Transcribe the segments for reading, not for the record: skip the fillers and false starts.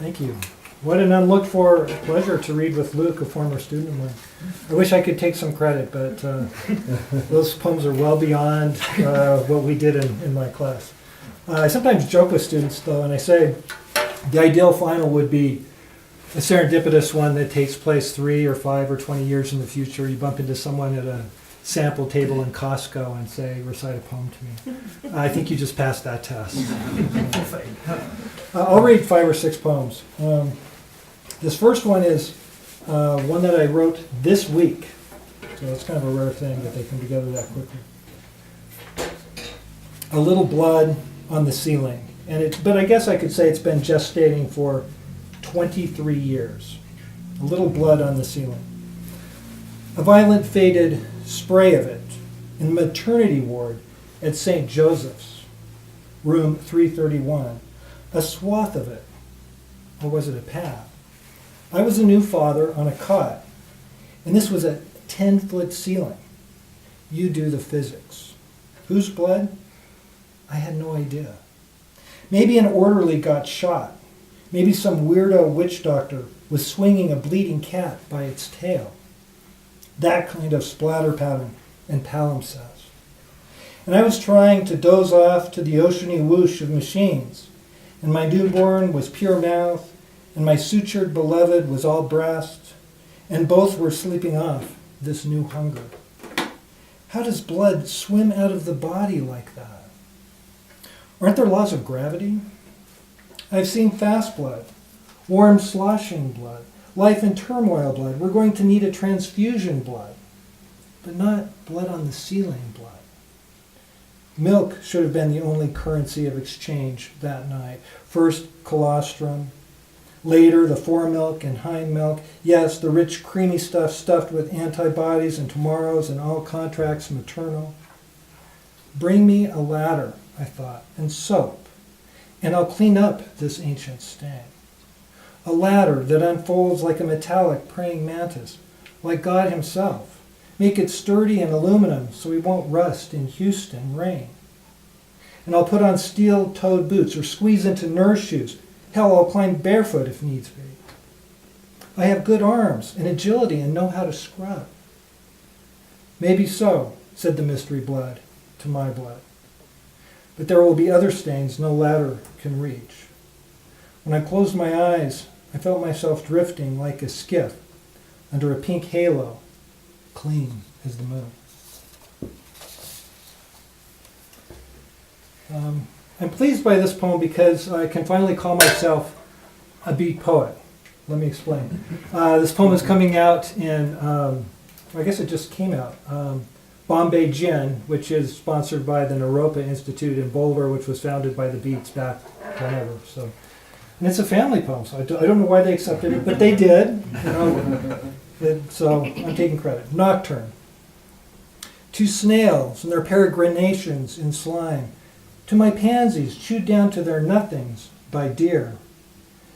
Thank you. What an unlooked for pleasure to read with Luke, a former student of mine. I wish I could take some credit, but those poems are well beyond what we did in my class. I sometimes joke with students, though, and I say the ideal final would be a serendipitous one that takes place 3 or 5 or 20 years in the future. You bump into someone at a sample table in Costco and say, recite a poem to me. I think you just passed that test. I'll read 5 or 6 poems. This first one is one that I wrote this week. So it's kind of a rare thing that they come together that quickly. A little blood on the ceiling. But I guess I could say it's been gestating for 23 years. A little blood on the ceiling. A violent faded spray of it in the maternity ward at St. Joseph's, room 331. A swath of it. Or was it a path? I was a new father on a cot, and this was a 10-foot ceiling. You do the physics. Whose blood? I had no idea. Maybe an orderly got shot. Maybe some weirdo witch doctor was swinging a bleeding cat by its tail. That kind of splatter pattern and palimpsest. And I was trying to doze off to the oceany whoosh of machines, and my newborn was pure mouth, and my sutured beloved was all breast, and both were sleeping off this new hunger. How does blood swim out of the body like that? Aren't there laws of gravity? I've seen fast blood, warm sloshing blood, life in turmoil blood. We're going to need a transfusion blood, but not blood on the ceiling blood. Milk should have been the only currency of exchange that night. First, colostrum. Later, the foremilk and hind milk. Yes, the rich, creamy stuff stuffed with antibodies and tomorrows and all contracts maternal. Bring me a ladder, I thought, and soap, and I'll clean up this ancient stain. A ladder that unfolds like a metallic praying mantis, like God himself. Make it sturdy and aluminum so we won't rust in Houston rain. And I'll put on steel-toed boots or squeeze into nurse shoes. Hell, I'll climb barefoot if needs be. I have good arms and agility and know how to scrub. Maybe so, said the mystery blood to my blood. But there will be other stains no ladder can reach. When I closed my eyes, I felt myself drifting like a skiff under a pink halo, clean as the moon. I'm pleased by this poem because I can finally call myself a beat poet. Let me explain. This poem is coming out in, I guess it just came out, Bombay Gin, which is sponsored by the Naropa Institute in Boulder, which was founded by the Beats back whenever. So, and it's a family poem, so I don't know why they accepted it, but they did. You know, so I'm taking credit. Nocturne. To snails and their peregrinations in slime, to my pansies chewed down to their nothings by deer,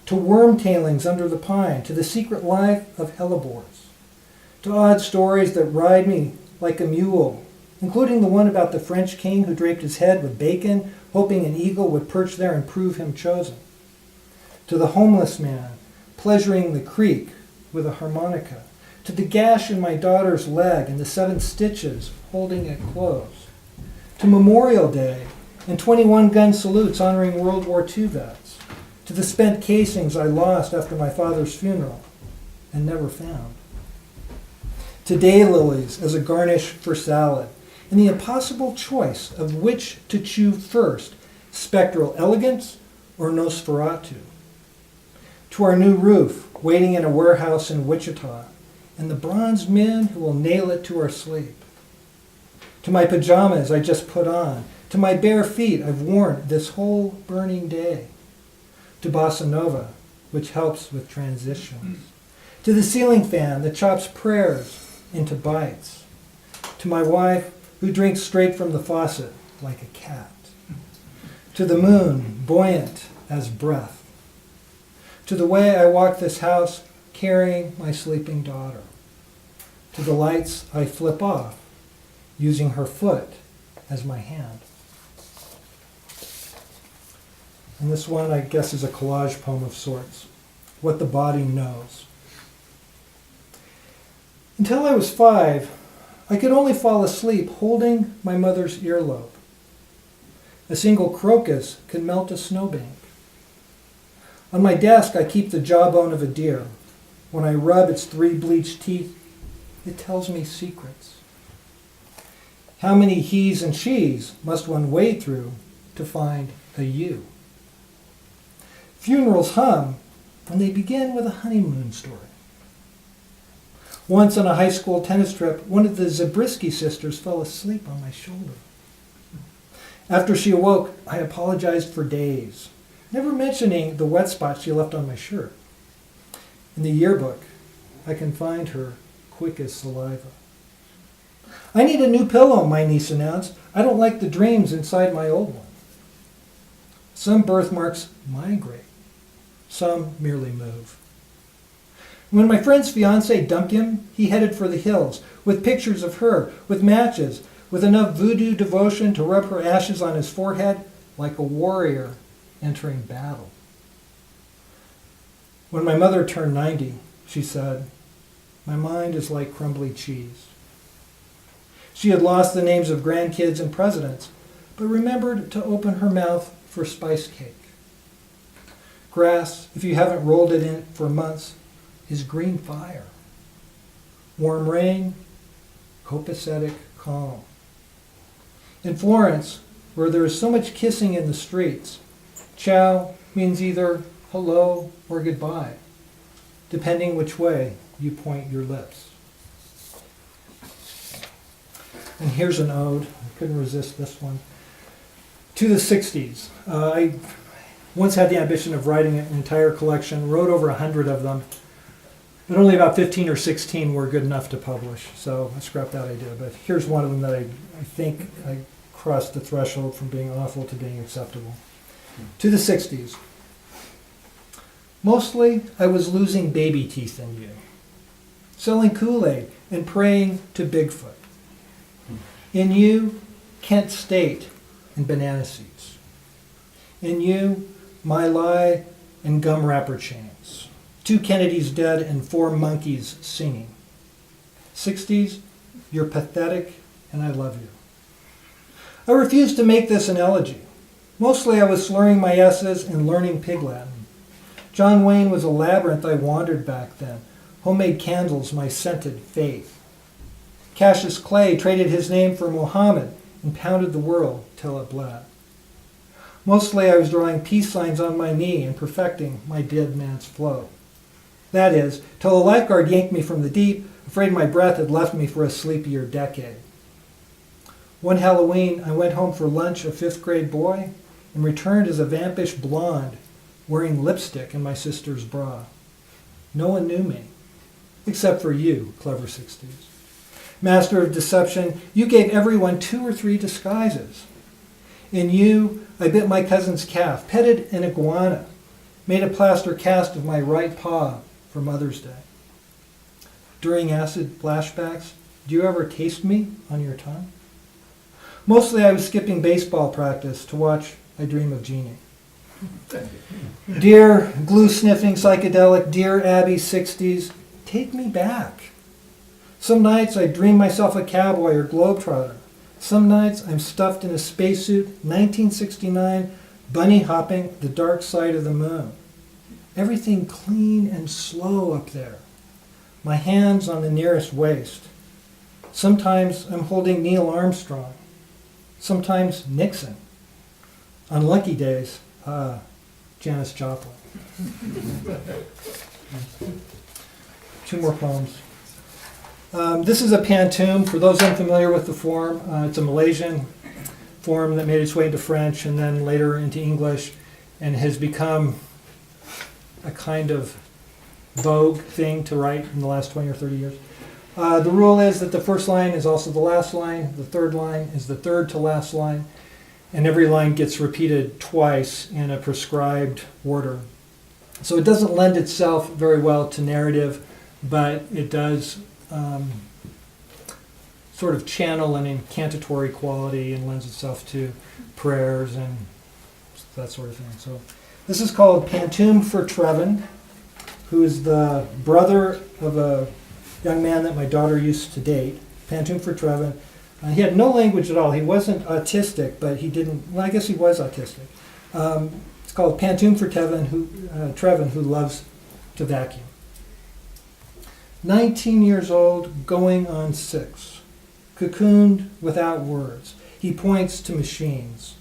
to worm tailings under the pine, to the secret life of hellebores, to odd stories that ride me like a mule, including the one about the French king who draped his head with bacon, hoping an eagle would perch there and prove him chosen, to the homeless man pleasuring the creek with a harmonica, to the gash in my daughter's leg and the 7 stitches holding it closed, to Memorial Day and 21-gun salutes honoring World War II vets, to the spent casings I lost after my father's funeral and never found, to daylilies as a garnish for salad, and the impossible choice of which to chew first, spectral elegance or Nosferatu, to our new roof waiting in a warehouse in Wichita, and the bronze men who will nail it to our sleep, to my pajamas I just put on, to my bare feet I've worn this whole burning day, to bossa nova, which helps with transitions, to the ceiling fan that chops prayers into bites, to my wife who drinks straight from the faucet like a cat, to the moon buoyant as breath, to the way I walk this house carrying my sleeping daughter, to the lights I flip off using her foot as my hand. And this one, I guess, is a collage poem of sorts. what the body knows. Until I was 5, I could only fall asleep holding my mother's earlobe. A single crocus can melt a snowbank. On my desk, I keep the jawbone of a deer. When I rub its 3 bleached teeth, it tells me secrets. How many he's and she's must one wade through to find a you? Funerals hum, and they begin with a honeymoon story. Once on a high school tennis trip, one of the Zabriskie sisters fell asleep on my shoulder. After she awoke, I apologized for days, never mentioning the wet spot she left on my shirt. In the yearbook, I can find her quick as saliva. I need a new pillow, my niece announced. I don't like the dreams inside my old one. Some birthmarks migrate. Some merely move. When my friend's fiancé dumped him, he headed for the hills, with pictures of her, with matches, with enough voodoo devotion to rub her ashes on his forehead like a warrior entering battle. When my mother turned 90, she said, "My mind is like crumbly cheese." She had lost the names of grandkids and presidents, but remembered to open her mouth for spice cake. Grass, if you haven't rolled it in for months, is green fire. Warm rain, copacetic calm. In Florence, where there is so much kissing in the streets, ciao means either hello or goodbye, depending which way you point your lips. And here's an ode, I couldn't resist this one, to the 60s. I once had the ambition of writing an entire collection, wrote over 100 of them, but only about 15 or 16 were good enough to publish, so I scrapped that idea. But here's one of them that I think I crossed the threshold from being awful to being acceptable. To the 60s. Mostly, I was losing baby teeth in you, selling Kool-Aid and praying to Bigfoot. In you, Kent State and banana seeds. In you, My Lai and gum wrapper chains. 2 Kennedys dead and 4 monkeys singing. 60s, you're pathetic and I love you. I refused to make this an elegy. Mostly I was slurring my S's and learning Pig Latin. John Wayne was a labyrinth I wandered back then. Homemade candles, my scented faith. Cassius Clay traded his name for Mohammed and pounded the world till it bled. Mostly I was drawing peace signs on my knee and perfecting my dead man's flow. That is, till a lifeguard yanked me from the deep, afraid my breath had left me for a sleepier decade. One Halloween, I went home for lunch a 5th grade boy and returned as a vampish blonde, wearing lipstick in my sister's bra. No one knew me, except for you, clever 60s. Master of deception, you gave everyone 2 or 3 disguises. In you, I bit my cousin's calf, petted an iguana, made a plaster cast of my right paw for Mother's Day. During acid flashbacks, do you ever taste me on your tongue? Mostly I was skipping baseball practice to watch I Dream of Jeannie. Dear glue-sniffing psychedelic, dear Abby 60s, take me back. Some nights I dream myself a cowboy or globetrotter. Some nights I'm stuffed in a spacesuit, 1969, bunny hopping the dark side of the moon. Everything clean and slow up there. My hands on the nearest waist. Sometimes I'm holding Neil Armstrong. Sometimes Nixon. On lucky days, Janis Joplin. 2 more poems. This is a pantoum. For those unfamiliar with the form, it's a Malaysian form that made its way into French and then later into English and has become a kind of vogue thing to write in the last 20 or 30 years. The rule is that the first line is also the last line, the third line is the third to last line, and every line gets repeated twice in a prescribed order. So it doesn't lend itself very well to narrative, but it does sort of channel an incantatory quality and lends itself to prayers and that sort of thing. So this is called Pantoum for Trevin. who is the brother of a young man that my daughter used to date, Pantoum for Trevin. He had no language at all. He wasn't autistic, but he didn't, well, I guess he was autistic. It's called Pantoum for Trevin, who loves to vacuum. 19 years old, going on 6. Cocooned without words. He points to machines.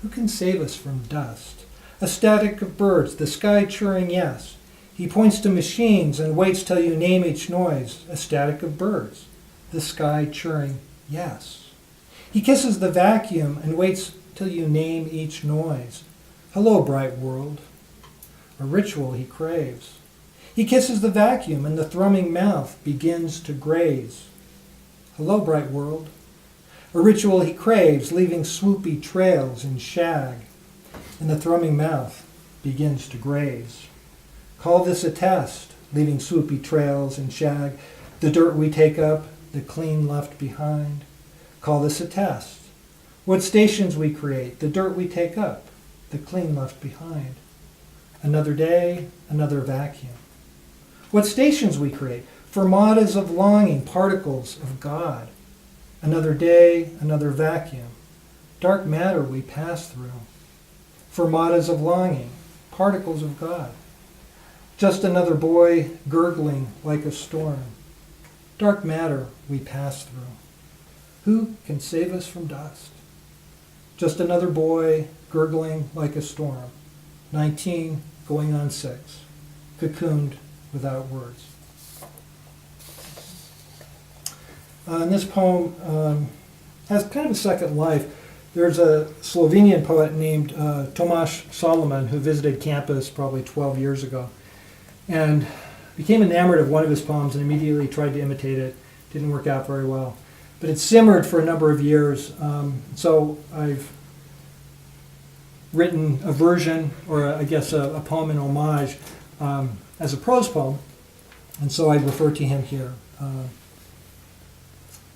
Who can save us from dust? A static of birds, the sky churring yes. He points to machines and waits till you name each noise. A static of birds, the sky churring yes. He kisses the vacuum and waits till you name each noise. Hello, bright world. A ritual he craves. He kisses the vacuum and the thrumming mouth begins to graze. Hello, bright world. A ritual he craves, leaving swoopy trails in shag, and the thrumming mouth begins to graze. Call this a test, leaving swoopy trails in shag, the dirt we take up, the clean left behind. Call this a test. What stations we create, the dirt we take up, the clean left behind. Another day, another vacuum. What stations we create, fermatas of longing, particles of God. Another day, another vacuum. Dark matter we pass through. Fermatas of longing, particles of God. Just another boy gurgling like a storm. Dark matter we pass through. Who can save us from dust? Just another boy gurgling like a storm. 19, going on 6. Cocooned without words. And this poem has kind of a second life. There's a Slovenian poet named Tomasz Solomon who visited campus probably 12 years ago and became enamored of one of his poems and immediately tried to imitate it. Didn't work out very well. But it simmered for a number of years. So I've written a version, or I guess a poem in homage, as a prose poem. And so I refer to him here. I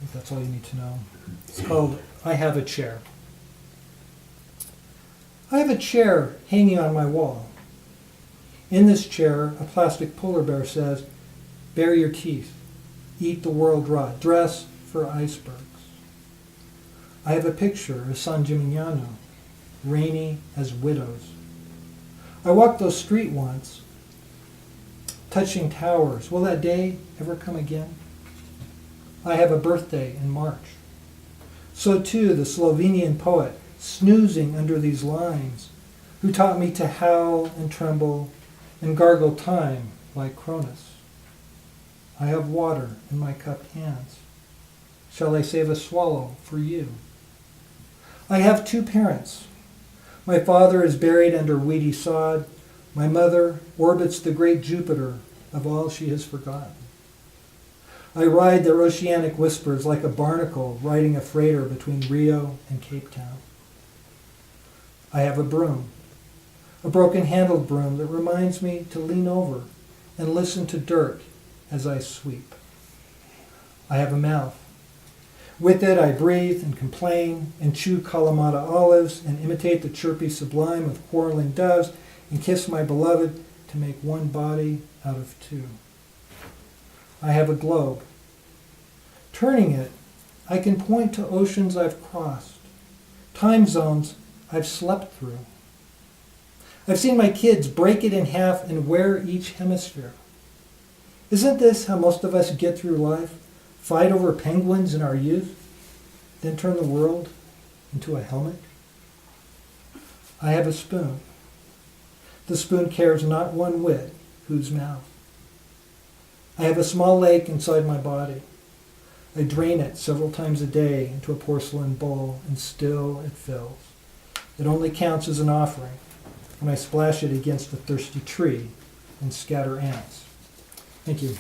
think that's all you need to know. It's called I Have a Chair. I have a chair hanging on my wall. In this chair, a plastic polar bear says, bare your teeth, eat the world raw, dress for icebergs. I have a picture of San Gimignano, rainy as widows. I walked those streets once, touching towers. Will that day ever come again? I have a birthday in March. So too the Slovenian poet, snoozing under these lines, who taught me to howl and tremble and gargle time like Cronus. I have water in my cupped hands. Shall I save a swallow for you? I have 2 parents. My father is buried under weedy sod. My mother orbits the great Jupiter of all she has forgotten. I ride their oceanic whispers like a barnacle riding a freighter between Rio and Cape Town. I have a broom, a broken-handled broom that reminds me to lean over and listen to dirt as I sweep. I have a mouth. With it I breathe and complain and chew Kalamata olives and imitate the chirpy sublime of quarreling doves and kiss my beloved to make one body out of 2. I have a globe. Turning it, I can point to oceans I've crossed, time zones I've slept through. I've seen my kids break it in half and wear each hemisphere. Isn't this how most of us get through life? Fight over penguins in our youth, then turn the world into a helmet? I have a spoon. The spoon cares not one whit whose mouth. I have a small lake inside my body. I drain it several times a day into a porcelain bowl, and still it fills. It only counts as an offering when I splash it against a thirsty tree and scatter ants. Thank you.